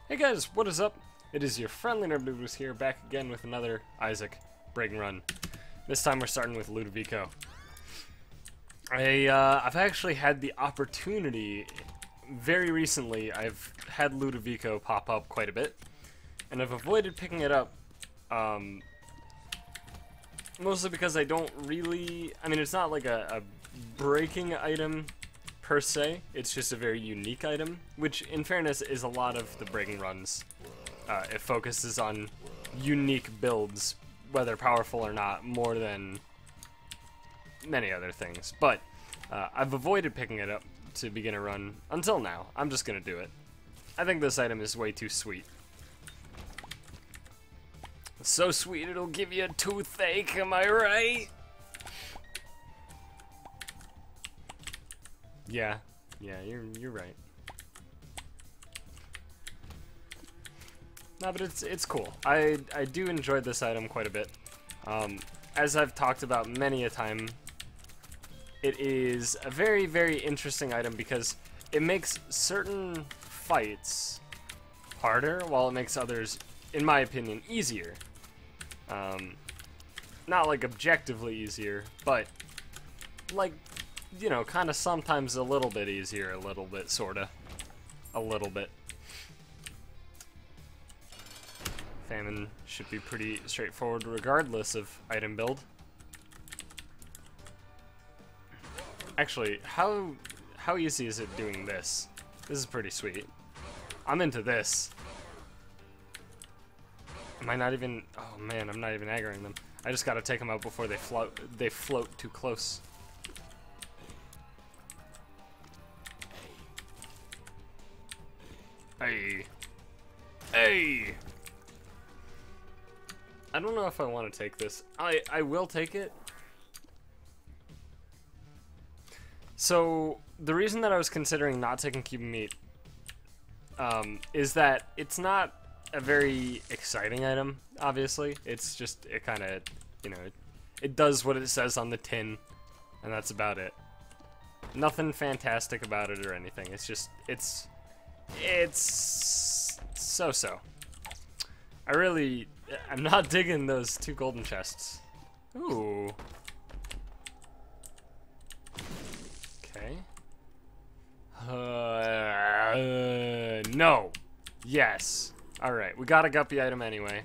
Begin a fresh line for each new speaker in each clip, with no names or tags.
Hey guys, what is up? It is your friendly Nerd Noodles here, back again with another Isaac break and run. This time we're starting with Ludovico. I've actually had the opportunity, very recently, I've had Ludovico pop up quite a bit, and I've avoided picking it up, mostly because I don't really, I mean, it's not like a breaking item per se, it's just a very unique item, which in fairness is a lot of the breaking runs. It focuses on unique builds, whether powerful or not, more than many other things. But I've avoided picking it up to begin a run until now. I'm just gonna do it. I think this item is way too sweet. So sweet it'll give you a toothache, am I right? Yeah, you're right. No, but it's cool. I do enjoy this item quite a bit. As I've talked about many a time, it is a very, very interesting item because it makes certain fights harder, while it makes others, in my opinion, easier. Not like objectively easier, but like, you know, kind of sometimes a little bit easier, a little bit, sorta. A little bit. Famine should be pretty straightforward regardless of item build. Actually, how easy is it doing this? This is pretty sweet. I'm into this. Am I not even, oh man, I'm not even aggroing them. I just gotta take them out before they float too close. Hey. Hey! I don't know if I want to take this. I will take it. So, the reason that I was considering not taking Cuban meat is that it's not a very exciting item, obviously. It's just, it kind of, you know, it does what it says on the tin, and that's about it. Nothing fantastic about it or anything. It's just, it's so-so. I'm not digging those 2 golden chests. Ooh. Okay. No. Yes. Alright, we got a guppy item anyway.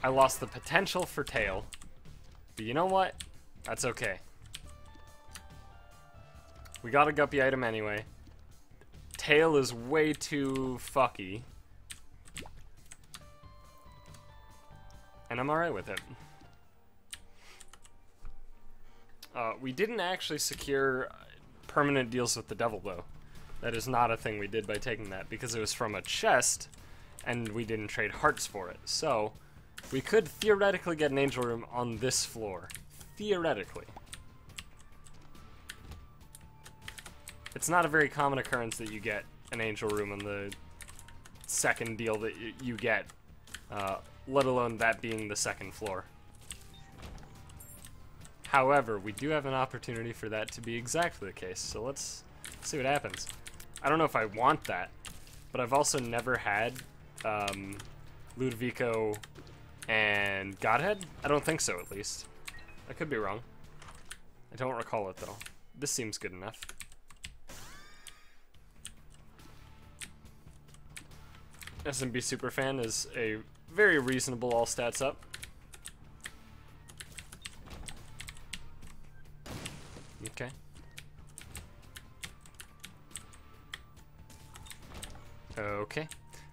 I lost the potential for tail. But you know what? That's okay. We got a guppy item anyway. Tail is way too fucky. And I'm alright with it. We didn't actually secure permanent deals with the devil, though. That is not a thing we did by taking that, because it was from a chest, and we didn't trade hearts for it. So, we could theoretically get an angel room on this floor. Theoretically. It's not a very common occurrence that you get an angel room on the second deal that you get, let alone that being the second floor. However, we do have an opportunity for that to be exactly the case, so let's see what happens. I don't know if I want that, but I've also never had Ludovico and Godhead? I don't think so, at least. I could be wrong. I don't recall it, though. This seems good enough. SMB Superfan is a very reasonable all stats up. Okay. Okay.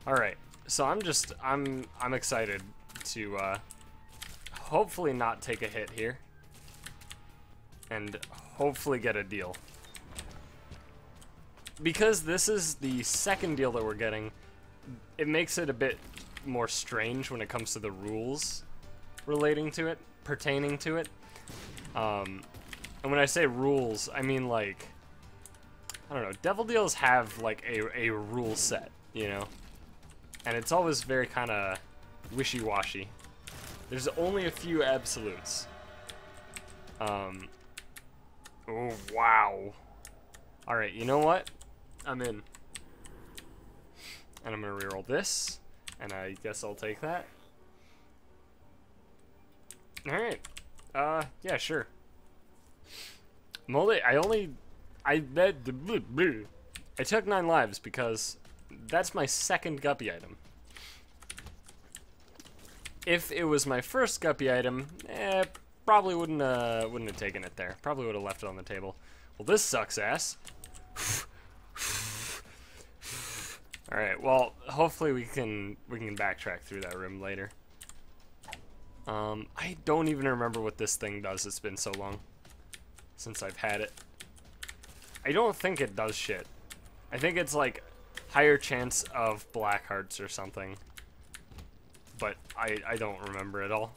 Alright. So I'm excited to hopefully not take a hit here. And hopefully get a deal. Because this is the second deal that we're getting, it makes it a bit more strange when it comes to the rules relating to it, pertaining to it. And when I say rules, I mean like, I don't know, devil deals have like a rule set, you know? And it's always very kind of wishy-washy. There's only a few absolutes. Oh, wow. Alright, you know what? I'm in. And I'm gonna reroll this, and I guess I'll take that. Alright. Yeah, sure. I took 9 lives because that's my second guppy item. If it was my first guppy item, probably wouldn't have taken it there. Probably would have left it on the table. Well, this sucks ass. All right. Well, hopefully we can backtrack through that room later. I don't even remember what this thing does. It's been so long since I've had it. I don't think it does shit. I think it's like higher chance of black hearts or something. But I don't remember at all.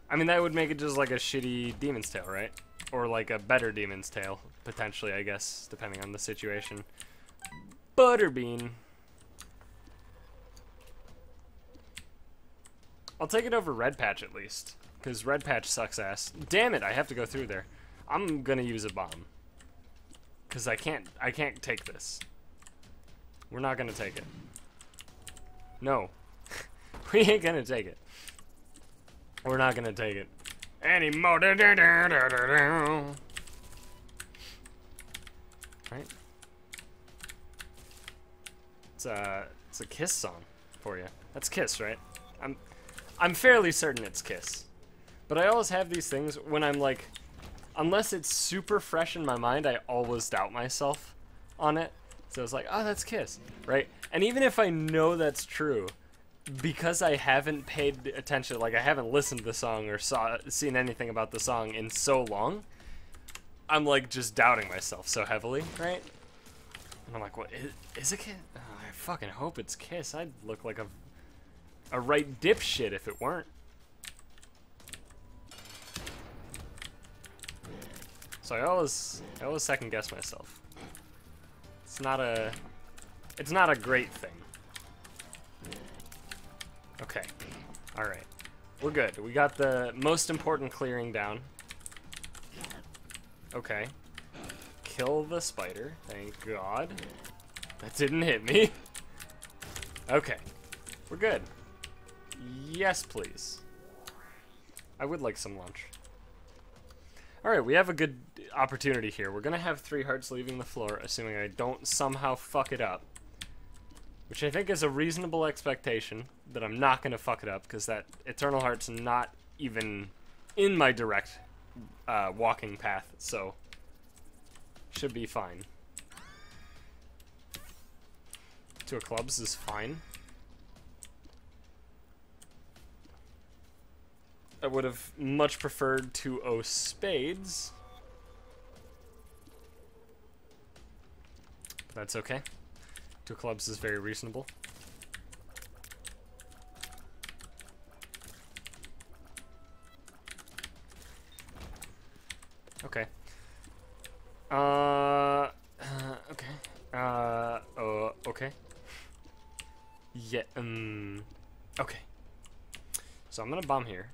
I mean, that would make it just like a shitty Demon's Tail, right? Or like a better Demon's Tail, potentially, I guess, depending on the situation. Butterbean. I'll take it over Red Patch at least, because Red Patch sucks ass. Damn it, I have to go through there. I'm gonna use a bomb, because I can't take this. We're not gonna take it. No. We ain't gonna take it. We're not gonna take it anymore. Right? It's a Kiss song for you. That's Kiss, right? I'm fairly certain it's Kiss. But I always have these things when I'm like, unless it's super fresh in my mind, I always doubt myself on it. So it's like, oh, that's Kiss, right? And even if I know that's true, because I haven't paid attention, like I haven't listened to the song or seen anything about the song in so long, I'm like just doubting myself so heavily, right? And I'm like, what, is it Kiss? Oh, I fucking hope it's Kiss. I'd look like a right dipshit if it weren't. So I always second guess myself. It's not a great thing. Okay. Alright. We're good. We got the most important clearing down. Okay. Kill the spider. Thank God. That didn't hit me. Okay. We're good. Yes, please. I would like some lunch. Alright, we have a good opportunity here. We're gonna have 3 hearts leaving the floor, assuming I don't somehow fuck it up. Which I think is a reasonable expectation, that I'm not gonna fuck it up, because that Eternal Heart's not even in my direct walking path, so should be fine. 2 of clubs is fine. I would have much preferred 2 O spades. But that's okay. 2 clubs is very reasonable. Okay. Okay. Okay. Yeah, okay. So I'm gonna bomb here.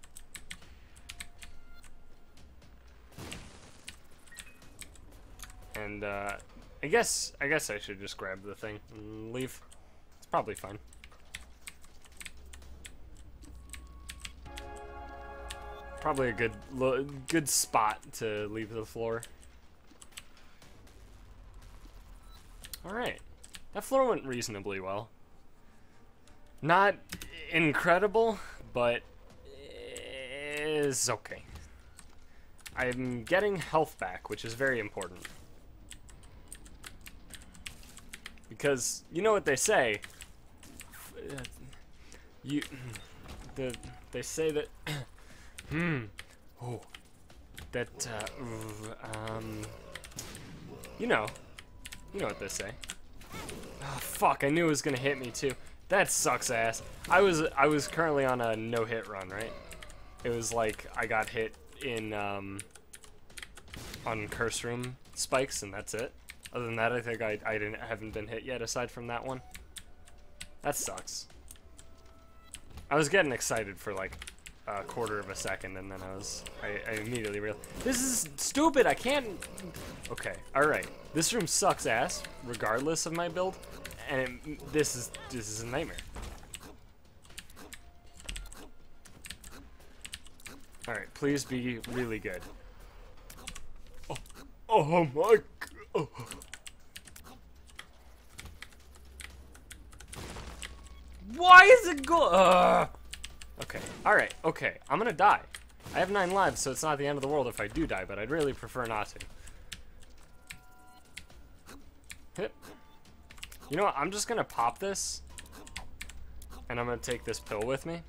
And, I guess I should just grab the thing and leave. It's probably fine. Probably a good spot to leave the floor. Alright. That floor went reasonably well. Not incredible, but it's okay. I'm getting health back, which is very important. Because you know what they say. They say that. You know what they say. Oh fuck! I knew it was gonna hit me too. That sucks ass. I was currently on a no-hit run, right? It was like I got hit in on curse room spikes, and that's it. Other than that, I think I haven't been hit yet, aside from that one. That sucks. I was getting excited for, like, a quarter of a second, and then I immediately realized, this is stupid, I can't... Okay, alright. This room sucks ass, regardless of my build, and this is a nightmare. Alright, please be really good. Oh my god. Oh. Why is it Okay, alright, okay. I'm gonna die. I have 9 lives, so it's not the end of the world if I do die, but I'd really prefer not to. Hit. You know what? I'm just gonna pop this, and I'm gonna take this pill with me,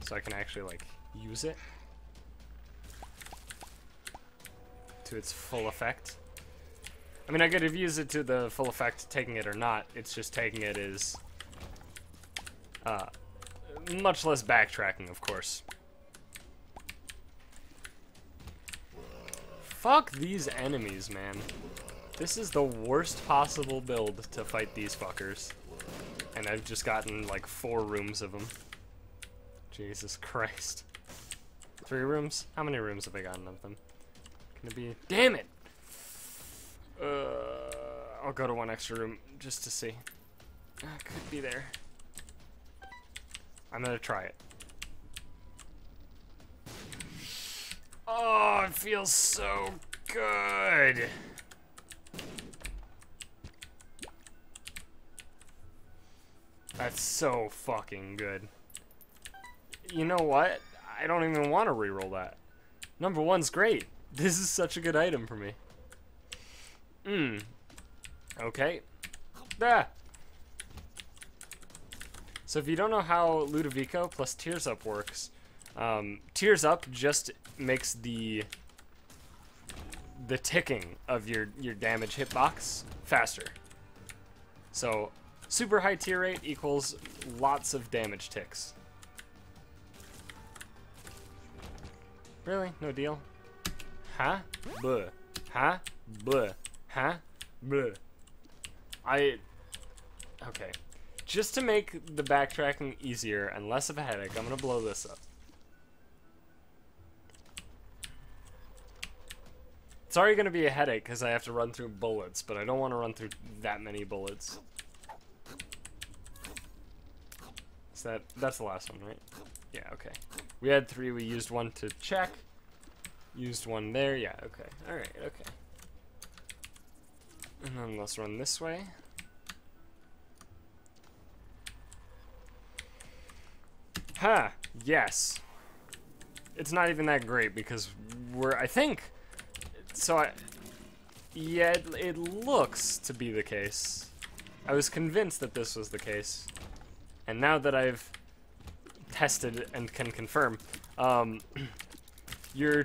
so I can actually, like, use it to its full effect. I mean, I could have used it to the full effect, taking it or not. It's just taking it is much less backtracking, of course. Fuck these enemies, man. This is the worst possible build to fight these fuckers. And I've just gotten like 4 rooms of them. Jesus Christ. 3 rooms? How many rooms have I gotten of them? Can it be? Damn it! I'll go to 1 extra room just to see. Could be there. I'm gonna try it. Oh, it feels so good! That's so fucking good. You know what? I don't even want to reroll that. Number 1's great. This is such a good item for me. Okay. Ah! So if you don't know how Ludovico plus Tears Up works, Tears Up just makes the ticking of your damage hitbox faster. So super high tier rate equals lots of damage ticks. Really? No deal? Huh? Buh. Huh? Buh. Huh? Buh. Okay. Just to make the backtracking easier and less of a headache, I'm gonna blow this up. It's already gonna be a headache because I have to run through bullets, but I don't want to run through that many bullets. So that's the last one, right? Yeah, okay. We had 3, we used 1 to check. Used 1 there, yeah, okay. Alright, okay. And then let's run this way. Ha! Yes. It's not even that great because I think, yeah, it looks to be the case. I was convinced that this was the case. And now that I've tested and can confirm, your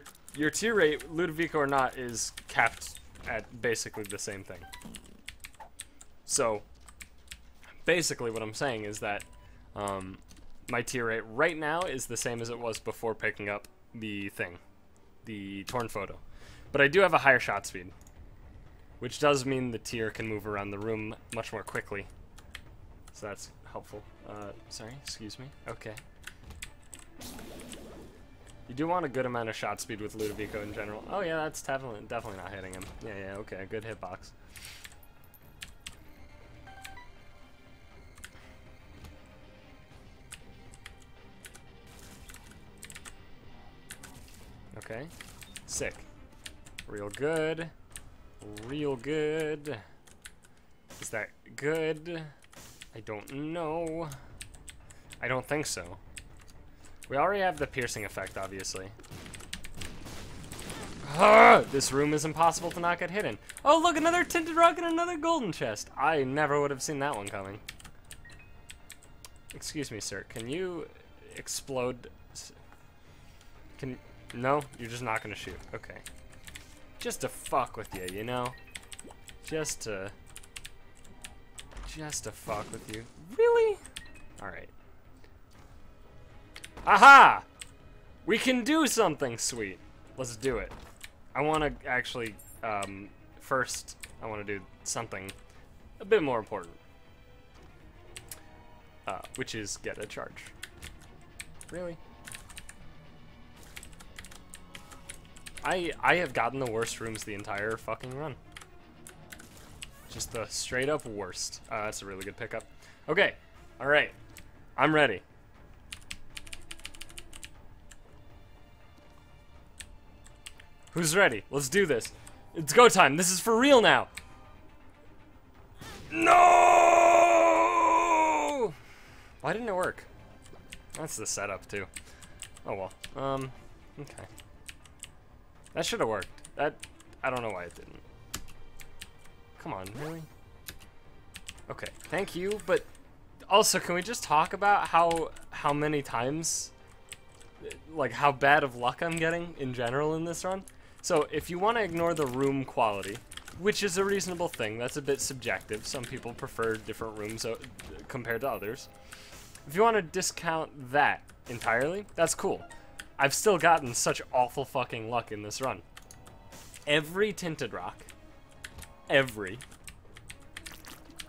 tier rate, Ludovico or not, is capped at basically the same thing. So, basically what I'm saying is that, my tier rate right now is the same as it was before picking up the thing, the torn photo. But I do have a higher shot speed, which does mean the tier can move around the room much more quickly. So that's helpful. Sorry, excuse me. Okay. You do want a good amount of shot speed with Ludovico in general. Oh yeah, that's definitely not hitting him. Yeah, okay, good hitbox. Okay, sick. Real good. Real good. Is that good? I don't know. I don't think so. We already have the piercing effect, obviously. This room is impossible to not get hit in. Oh, look, another tinted rock and another golden chest. I never would have seen that one coming. Excuse me, sir. Can you explode? No? You're just not gonna shoot. Okay. Just to fuck with you, you know? Just to fuck with you. Really? Alright. Aha! We can do something sweet. Let's do it. I want to actually, first, I want to do something a bit more important. Which is get a charge. Really? I have gotten the worst rooms the entire fucking run. Just the straight up worst. That's a really good pickup. Okay, alright. I'm ready. Who's ready? Let's do this. It's go time. This is for real now. No! Why didn't it work? That's the setup too. Oh well. Okay. That should have worked. I don't know why it didn't. Come on, really? Okay, thank you, but also can we just talk about how many times, like how bad of luck I'm getting in general in this run? So if you want to ignore the room quality, which is a reasonable thing, that's a bit subjective. Some people prefer different rooms compared to others. If you want to discount that entirely, that's cool. I've still gotten such awful fucking luck in this run. Every tinted rock,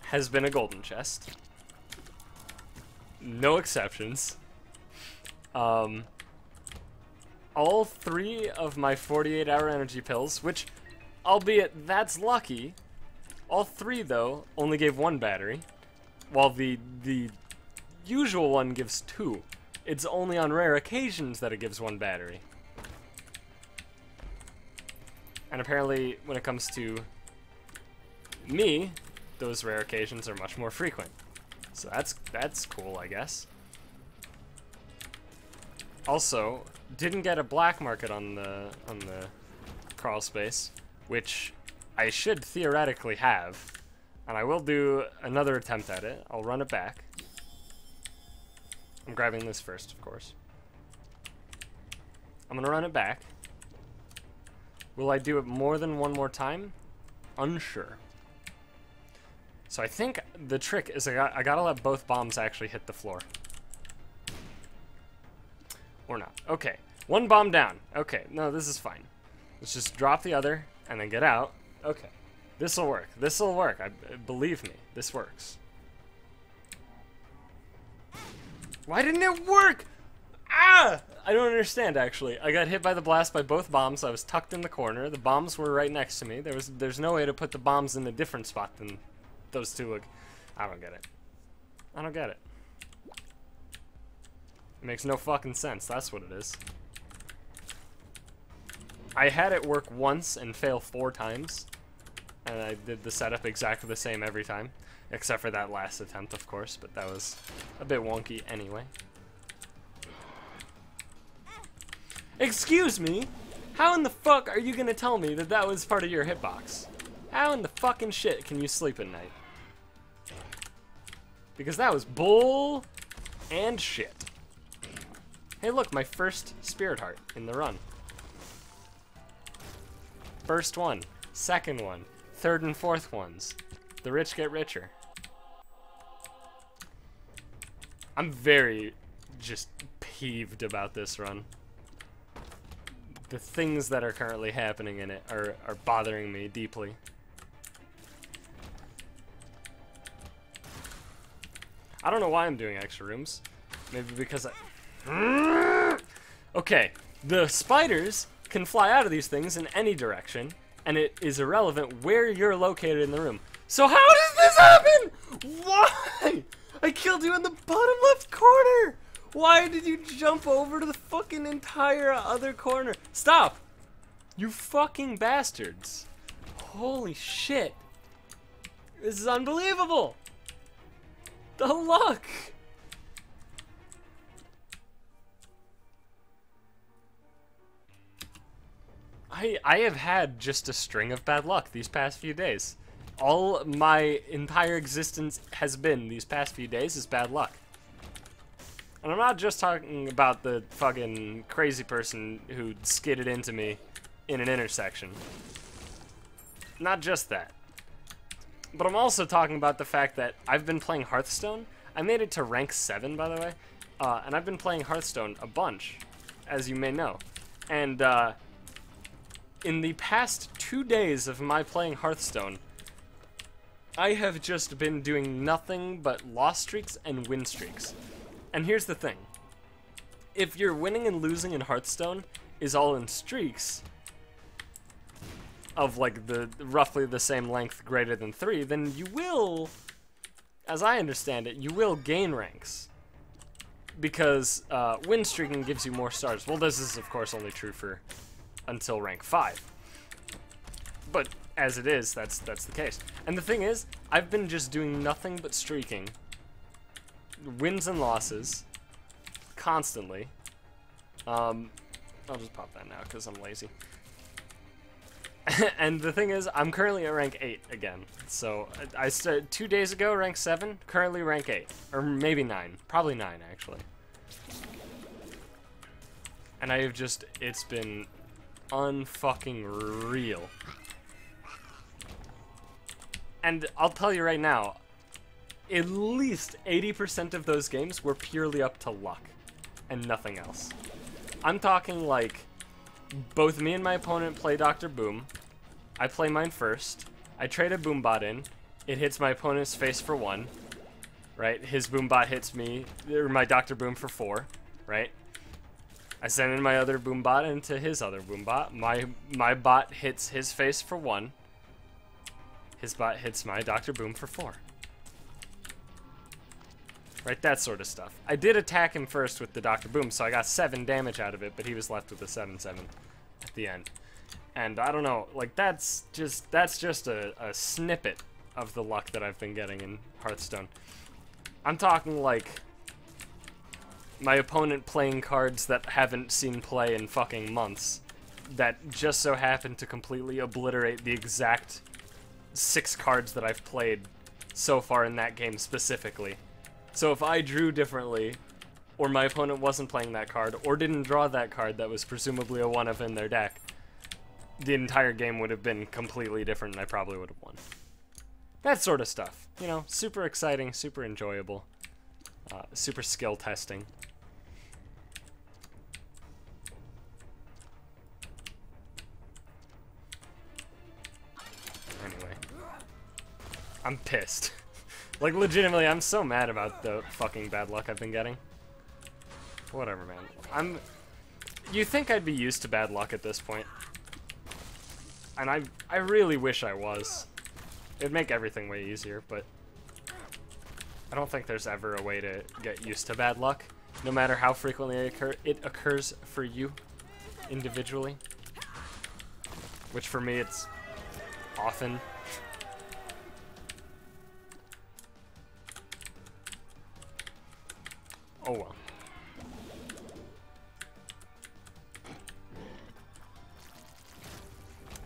has been a golden chest. No exceptions. All 3 of my 48-hour energy pills, which, albeit that's lucky, all 3 though only gave 1 battery, while the usual one gives 2. It's only on rare occasions that it gives 1 battery. And apparently, when it comes to me, those rare occasions are much more frequent. So that's cool, I guess. Also, didn't get a black market on the crawl space, which I should theoretically have, and I will do another attempt at it. I'll run it back. I'm grabbing this first, of course. I'm gonna run it back. Will I do it more than 1 more time? Unsure. So I think the trick is I gotta let both bombs actually hit the floor. Or not. Okay, 1 bomb down. Okay, no, this is fine. Let's just drop the other and then get out. Okay, this'll work. This'll work. Believe me, this works. Why didn't it work? Ah! I don't understand, actually. I got hit by the blast by both bombs. I was tucked in the corner. The bombs were right next to me. There's no way to put the bombs in a different spot than those 2 look. I don't get it. I don't get it. It makes no fucking sense. That's what it is. I had it work once and fail 4 times. And I did the setup exactly the same every time. Except for that last attempt, of course. But that was a bit wonky anyway. Excuse me? How in the fuck are you gonna tell me that that was part of your hitbox? How in the fucking shit can you sleep at night? Because that was bull and shit. Hey look, my first spirit heart in the run. First one, second one, third and fourth ones. The rich get richer. I'm very just peeved about this run. The things that are currently happening in it are bothering me deeply. I don't know why I'm doing extra rooms. Maybe because okay, the spiders can fly out of these things in any direction, and it is irrelevant where you're located in the room. So how does this happen? Why? I killed you in the bottom left corner. Why did you jump over to the fucking entire other corner? Stop! You fucking bastards. Holy shit. This is unbelievable. The luck. I have had just a string of bad luck these past few days. All my entire existence has been these past few days is bad luck. And I'm not just talking about the fucking crazy person who skidded into me in an intersection. Not just that. But I'm also talking about the fact that I've been playing Hearthstone. I made it to rank 7, by the way. And I've been playing Hearthstone a bunch, as you may know. And in the past 2 days of my playing Hearthstone, I have just been doing nothing but loss streaks and win streaks. And here's the thing. If your winning and losing in Hearthstone is all in streaks, of like the roughly the same length greater than 3, then you will, as I understand it, you will gain ranks. Because win streaking gives you more stars. Well, this is of course only true for until rank 5. But as it is, that's the case. And the thing is, I've been just doing nothing but streaking. Wins and losses. Constantly. I'll just pop that now because I'm lazy. And the thing is, I'm currently at rank 8 again. So I started 2 days ago, rank 7, currently rank 8. Or maybe 9. Probably 9, actually. And I have just, it's been unfucking real. And I'll tell you right now, at least 80% of those games were purely up to luck. And nothing else. I'm talking like, both me and my opponent play Dr. Boom. I play mine first. I trade a boom bot in. It hits my opponent's face for 1. Right? His boom bot hits me, or my Dr. Boom for 4. Right? I send in my other boom bot into his other boom bot. My bot hits his face for 1. His bot hits my Dr. Boom for 4. Right, that sort of stuff. I did attack him first with the Dr. Boom, so I got 7 damage out of it, but he was left with a 7/7 at the end. And I don't know, like that's just a snippet of the luck that I've been getting in Hearthstone. I'm talking like my opponent playing cards that haven't seen play in fucking months, that just so happen to completely obliterate the exact 6 cards that I've played so far in that game specifically. So if I drew differently, or my opponent wasn't playing that card, or didn't draw that card that was presumably a 1-of in their deck, the entire game would have been completely different and I probably would have won. That sort of stuff. You know, super exciting, super enjoyable, super skill testing. Anyway. I'm pissed. Like, legitimately, I'm so mad about the fucking bad luck I've been getting. Whatever, man. You think I'd be used to bad luck at this point. And I really wish I was. It'd make everything way easier, but I don't think there's ever a way to get used to bad luck, no matter how frequently it occurs for you individually. Which for me, it's often. Oh well.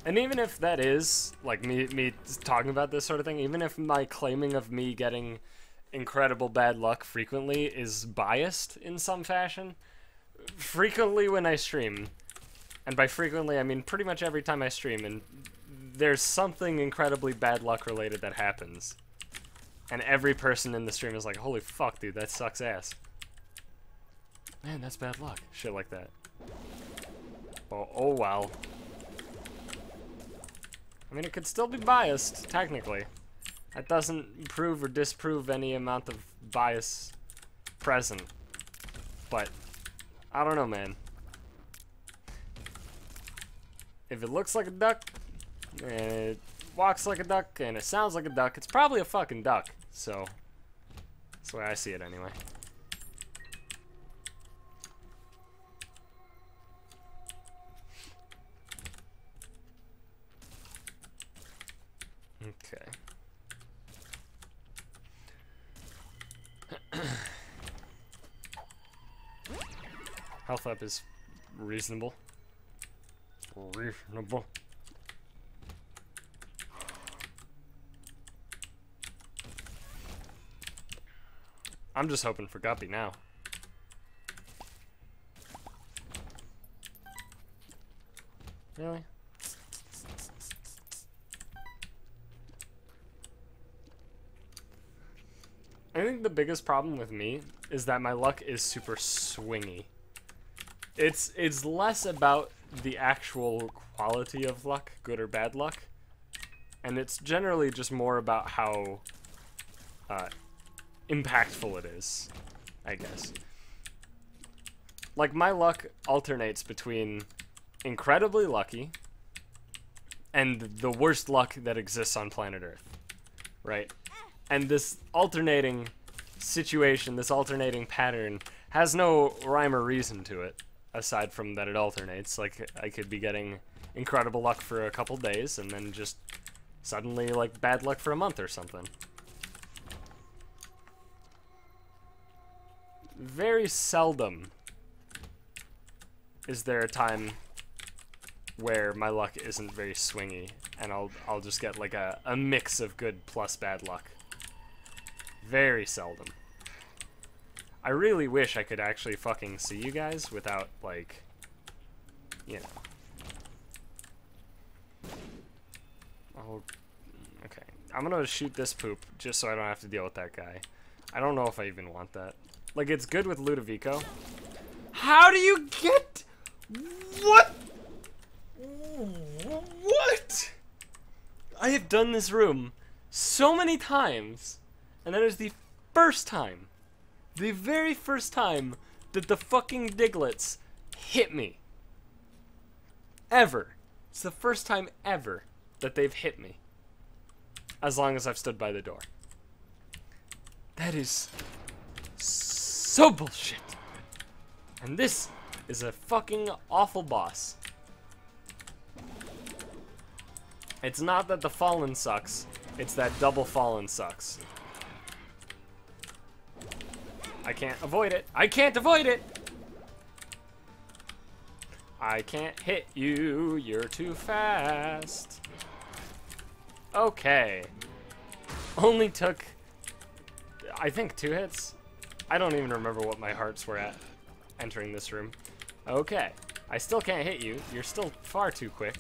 And even if that is, like, me talking about this sort of thing, even if my claiming of me getting incredible bad luck frequently is biased in some fashion, frequently when I stream, and by frequently I mean pretty much every time I stream, and there's something incredibly bad luck related that happens, and every person in the stream is like, holy fuck, dude, that sucks ass. Man, that's bad luck. Shit like that. Oh well. I mean, it could still be biased, technically. That doesn't prove or disprove any amount of bias present. But, I don't know, man. If it looks like a duck, and it walks like a duck, and it sounds like a duck, it's probably a fucking duck. So, that's the way I see it anyway. Okay. Health up is reasonable. Reasonable. I'm just hoping for Guppy now. Really? I think the biggest problem with me is that my luck is super swingy. It's less about the actual quality of luck, good or bad luck, and it's generally just more about how impactful it is, I guess. Like, my luck alternates between incredibly lucky and the worst luck that exists on planet Earth, right? And this alternating situation, this alternating pattern, has no rhyme or reason to it, aside from that it alternates. Like, I could be getting incredible luck for a couple days, and then just suddenly, like, bad luck for a month or something. Very seldom is there a time where my luck isn't very swingy, and I'll just get like a mix of good plus bad luck. Very seldom. I really wish I could actually fucking see you guys without, like, you know. Oh, okay. I'm gonna shoot this poop just so I don't have to deal with that guy. I don't know if I even want that. Like, it's good with Ludovico. How do you get... What? What? I have done this room so many times, and that is the first time, the very first time that the fucking Diglets hit me. Ever. It's the first time ever that they've hit me. As long as I've stood by the door. That is so bullshit. And this is a fucking awful boss. It's not that the Fallen sucks, it's that double Fallen sucks. I can't avoid it. I can't avoid it! I can't hit you, you're too fast. Okay. Only took, I think, 2 hits? I don't even remember what my hearts were at entering this room. Okay. I still can't hit you. You're still far too quick.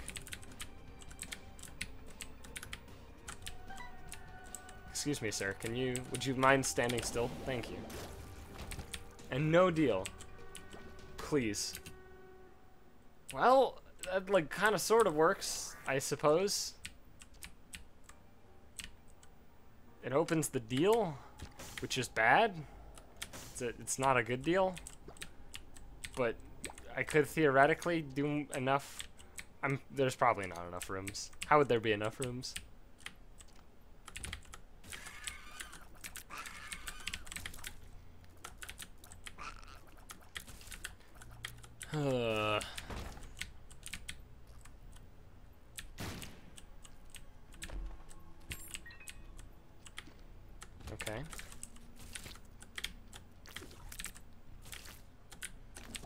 Excuse me, sir. Would you mind standing still? Thank you. And no deal. Please. Well, that, like, kind of sort of works, I suppose. It opens the deal, which is bad. It's not a good deal. But I could theoretically do enough. There's probably not enough rooms. How would there be enough rooms? Okay.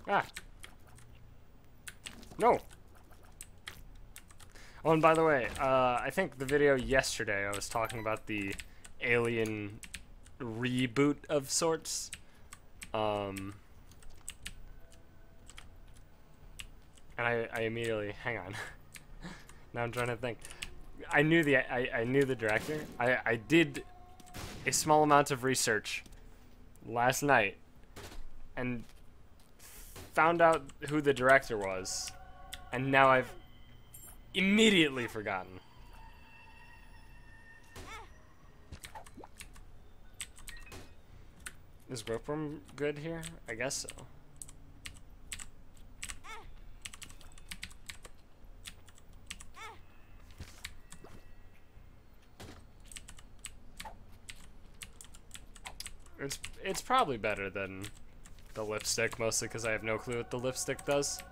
Ah. No. Oh, and by the way, I think the video yesterday I was talking about the Alien reboot of sorts. And I immediately, hang on. Now I'm trying to think. I knew the director. I did a small amount of research last night and found out who the director was, and now I've immediately forgotten. Is Whipworm good here? I guess so. It's probably better than the lipstick, mostly because I have no clue what the lipstick does.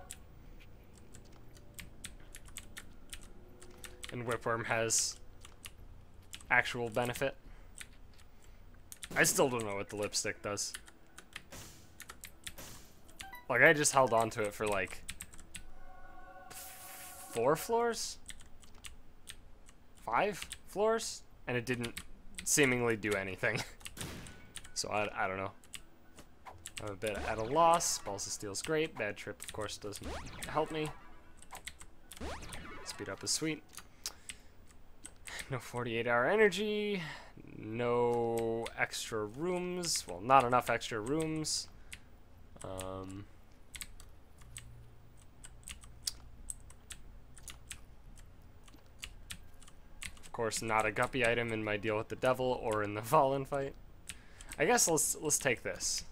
And Whipworm has actual benefit. I still don't know what the lipstick does. Like, I just held on to it for like 4 floors? 5 floors? And it didn't seemingly do anything. So I don't know. I'm a bit at a loss. Balls of Steel's great. Bad Trip, of course, doesn't help me. Speed up is sweet. No 48-hour energy. No extra rooms. Well, not enough extra rooms. Of course, not a guppy item in my deal with the devil or in the Fallen fight. I guess let's take this.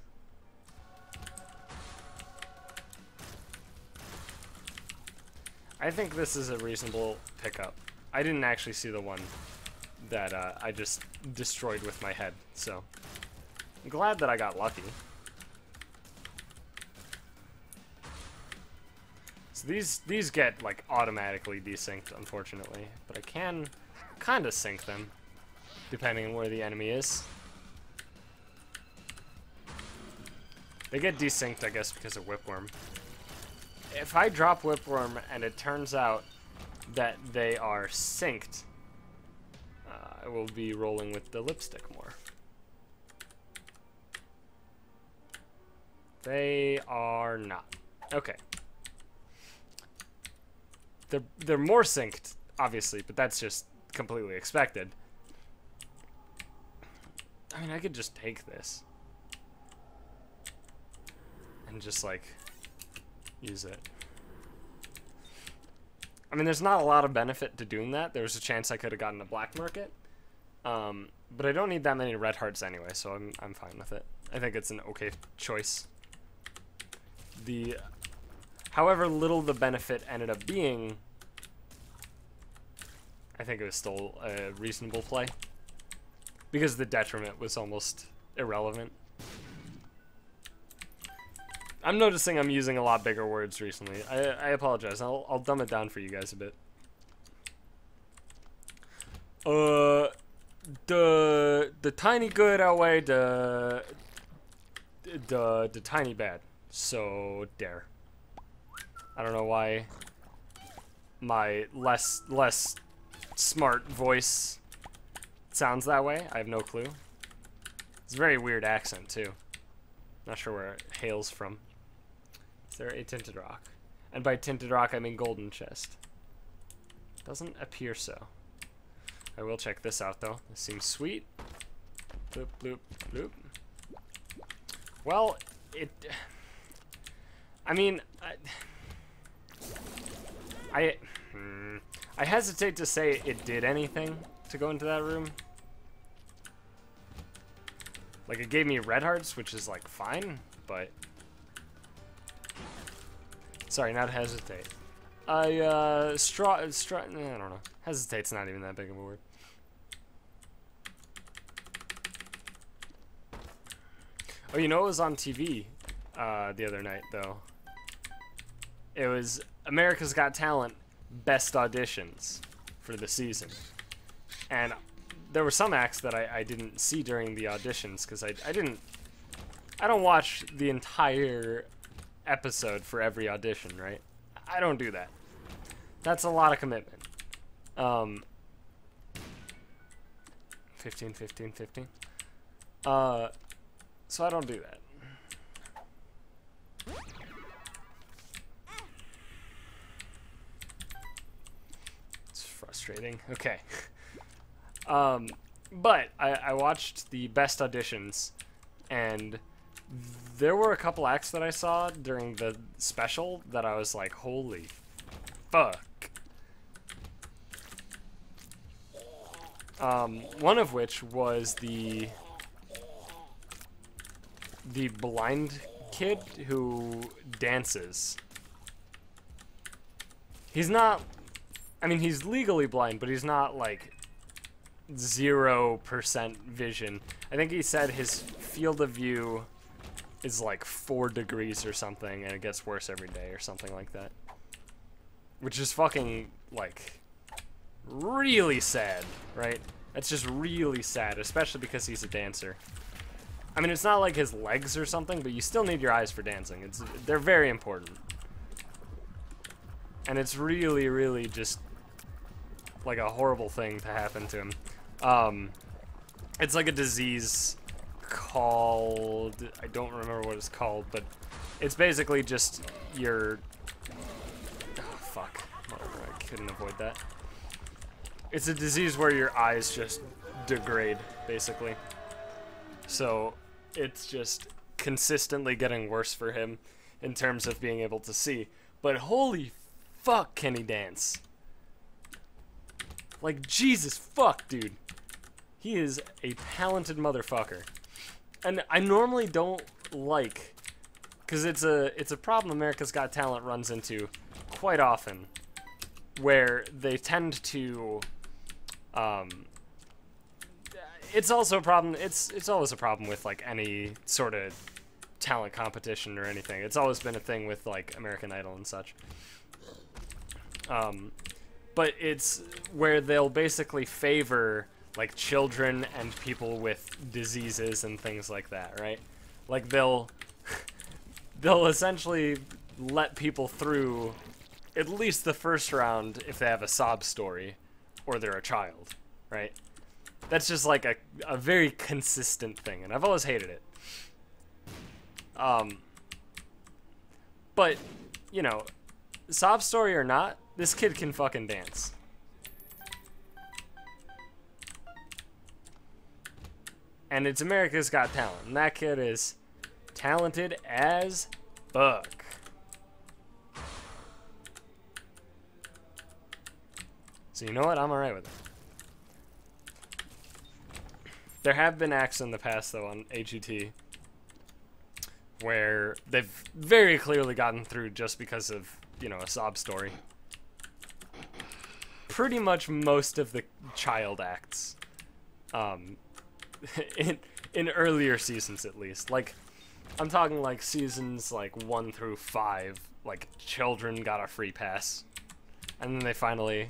I think this is a reasonable pickup. I didn't actually see the one that I just destroyed with my head, so I'm glad that I got lucky. So these get like automatically desynced, unfortunately, but I can kind of sync them depending on where the enemy is. They get desynced, I guess, because of Whipworm. If I drop Whipworm and it turns out that they are synced, I will be rolling with the lipstick more. They are not. Okay. They're more synced, obviously, but that's just completely expected. I mean, I could just take this and just like use it. I mean, there's not a lot of benefit to doing that. There was a chance I could have gotten a black market, but I don't need that many red hearts anyway, so I'm fine with it. I think it's an okay choice. However little the benefit ended up being, I think it was still a reasonable play, because the detriment was almost irrelevant. I'm noticing I'm using a lot bigger words recently. I apologize. I'll dumb it down for you guys a bit. The tiny good outweigh the tiny bad. So dare. I don't know why my less smart voice sounds that way. I have no clue. It's a very weird accent too. Not sure where it hails from. Is there a tinted rock? And by tinted rock I mean golden chest. Doesn't appear so. I will check this out though. This seems sweet. Bloop bloop bloop. Well, I mean, I hesitate to say it did anything to go into that room. Like, it gave me red hearts, which is like fine, but sorry, not hesitate. I don't know. Hesitate's not even that big of a word. Oh, you know what was on TV the other night, though? It was America's Got Talent Best Auditions for the season. And there were some acts that I didn't see during the auditions, because I don't watch the entire episode for every audition, right? I don't do that. That's a lot of commitment. 15. So I don't do that. It's frustrating. Okay. But I watched the best auditions, and there were a couple acts that I saw during the special that I was like, holy fuck. One of which was the blind kid who dances. He's not, I mean, he's legally blind, but he's not like 0% vision. I think he said his field of view is like 4 degrees or something, and it gets worse every day or something like that. Which is fucking, like, really sad, right? That's just really sad, especially because he's a dancer. I mean, it's not like his legs or something, but you still need your eyes for dancing. They're very important. And it's really, really just like a horrible thing to happen to him. It's like a disease called, I don't remember what it's called, but it's basically just your, oh fuck, I couldn't avoid that. It's a disease where your eyes just degrade, basically. So it's just consistently getting worse for him in terms of being able to see. But holy fuck, can he dance? Like, Jesus fuck, dude. He is a talented motherfucker. And I normally don't like, because it's a problem America's Got Talent runs into quite often, where they tend to, it's also a problem, it's always a problem with, like, any sort of talent competition or anything. It's always been a thing with, like, American Idol and such. But it's where they'll basically favor, like, children and people with diseases and things like that, right? Like, they'll essentially let people through at least the first round if they have a sob story or they're a child, right? That's just like a very consistent thing, and I've always hated it. But, you know, sob story or not, this kid can fucking dance. And it's America's Got Talent, and that kid is talented as fuck. So you know what? I'm alright with it. There have been acts in the past, though, on AGT where they've very clearly gotten through just because of, you know, a sob story. Pretty much most of the child acts, in earlier seasons at least. Like, I'm talking like seasons like 1 through 5, like, children got a free pass. And then they finally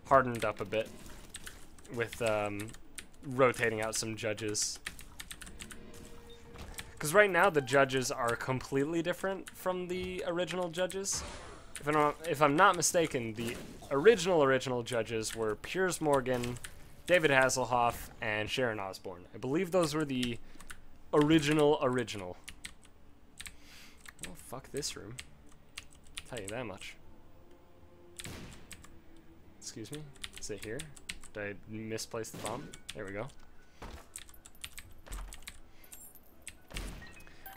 hardened up a bit with, rotating out some judges. Because right now the judges are completely different from the original judges. If I'm not mistaken, the original judges were Piers Morgan, David Hasselhoff, and Sharon Osbourne. I believe those were the original. Oh, fuck this room. I'll tell you that much. Excuse me? Is it here? Did I misplace the bomb? There we go.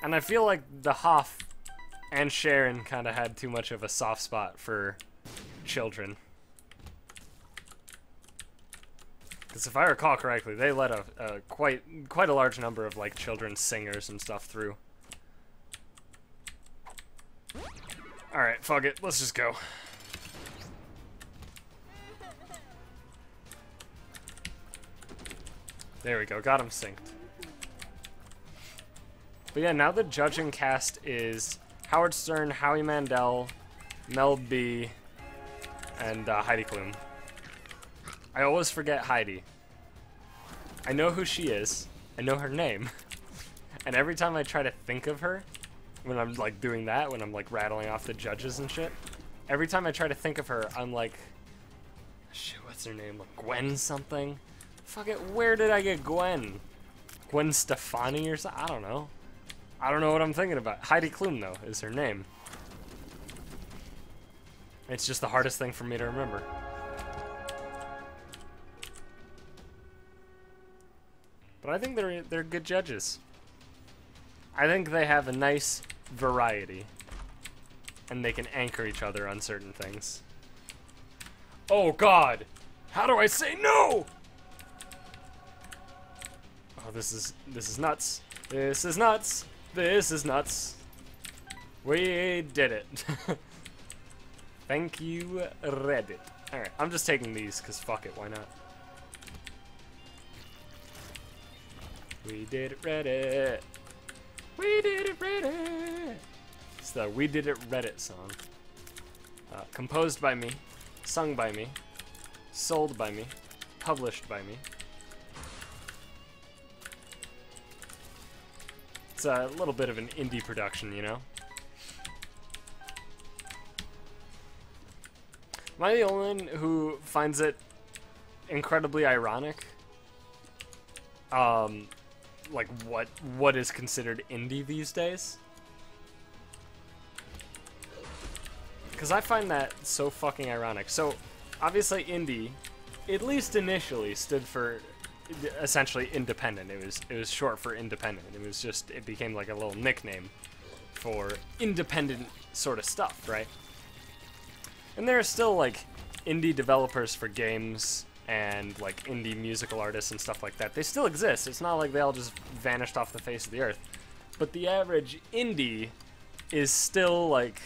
And I feel like the Hoff and Sharon kind of had too much of a soft spot for children. Because if I recall correctly, they let a quite a large number of, like, children singers and stuff through. Alright, fuck it. Let's just go. There we go. Got him synced. But yeah, now the judging cast is Howard Stern, Howie Mandel, Mel B, and Heidi Klum. I always forget Heidi. I know who she is. I know her name. And every time I try to think of her, when I'm, like, doing that, when I'm, like, rattling off the judges and shit, every time I try to think of her, I'm like, shit, what's her name? Like, Gwen something? Fuck it, where did I get Gwen? Gwen Stefani or something? I don't know. I don't know what I'm thinking about. Heidi Klum, though, is her name. It's just the hardest thing for me to remember. But I think they're good judges. I think they have a nice variety. And they can anchor each other on certain things. Oh, God! How do I say no?! Oh, this is nuts. This is nuts. This is nuts. We did it. Thank you, Reddit. Alright, I'm just taking these, because fuck it, why not? We did it, Reddit. We did it, Reddit. It's the We Did It Reddit song. Composed by me, sung by me, sold by me, published by me. It's a little bit of an indie production, you know? Am I the only one who finds it incredibly ironic? Like, what is considered indie these days? Because I find that so fucking ironic. So, obviously indie, at least initially, stood for essentially independent. It was short for independent. It became like a little nickname for independent sort of stuff, right? And there are still, like, indie developers for games and, like, indie musical artists and stuff like that. They still exist. It's not like they all just vanished off the face of the earth. But the average indie is still, like,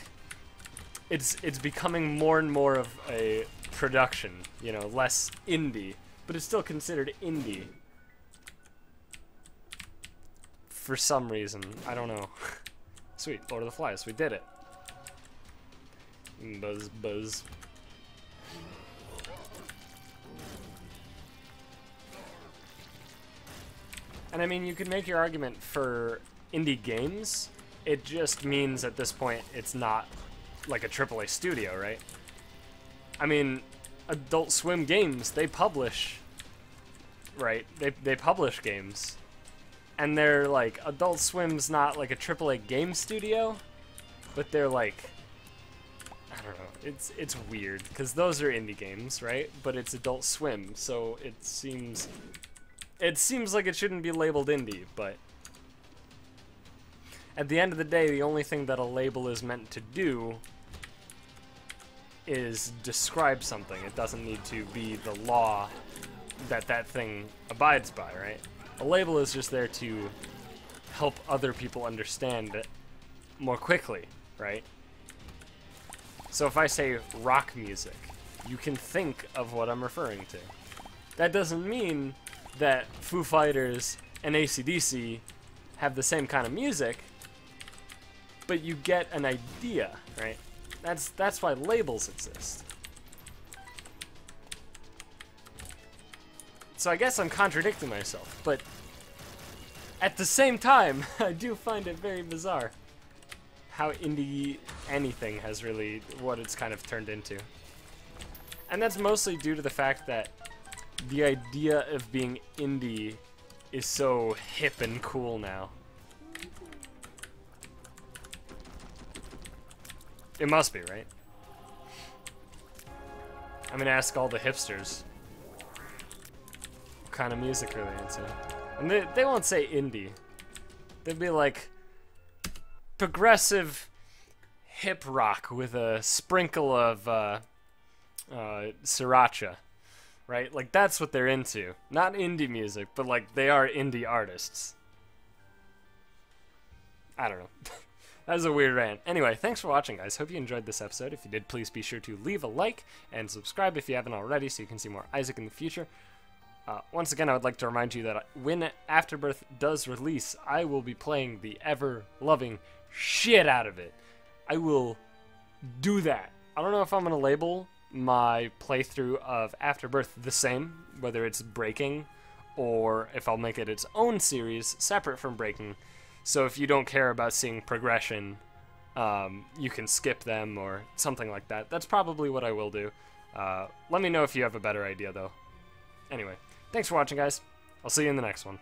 it's becoming more and more of a production, you know, less indie, but it's still considered indie. For some reason, I don't know. Sweet, Lord of the Flies, we did it. Buzz, buzz. And I mean, you could make your argument for indie games. It just means at this point it's not like a AAA studio, right? I mean, Adult Swim Games, they publish, right? They publish games. And they're like, Adult Swim's not like a AAA game studio, but they're like, I don't know, it's weird, because those are indie games, right? But it's Adult Swim, so it seems like it shouldn't be labeled indie, but at the end of the day, the only thing that a label is meant to do is describe something. It doesn't need to be the law that that thing abides by, right? A label is just there to help other people understand it more quickly, right? So if I say rock music, you can think of what I'm referring to. That doesn't mean that Foo Fighters and AC/DC have the same kind of music, but you get an idea, right? That's why labels exist. So I guess I'm contradicting myself, but at the same time, I do find it very bizarre how indie anything has really what it's kind of turned into. And that's mostly due to the fact that the idea of being indie is so hip and cool now. It must be, right? I'm gonna ask all the hipsters what kind of music are they into. And they won't say indie. They'd be like progressive hip rock with a sprinkle of sriracha, right? Like that's what they're into. Not indie music, but like they are indie artists. I don't know. That was a weird rant. Anyway, thanks for watching, guys. Hope you enjoyed this episode. If you did, please be sure to leave a like and subscribe if you haven't already so you can see more Isaac in the future. Once again, I would like to remind you that when Afterbirth does release, I will be playing the ever-loving shit out of it. I will do that. I don't know if I'm going to label my playthrough of Afterbirth the same, whether it's Breaking, or if I'll make it its own series, separate from Breaking. So if you don't care about seeing progression, you can skip them or something like that. That's probably what I will do. Let me know if you have a better idea, though. Anyway, thanks for watching, guys. I'll see you in the next one.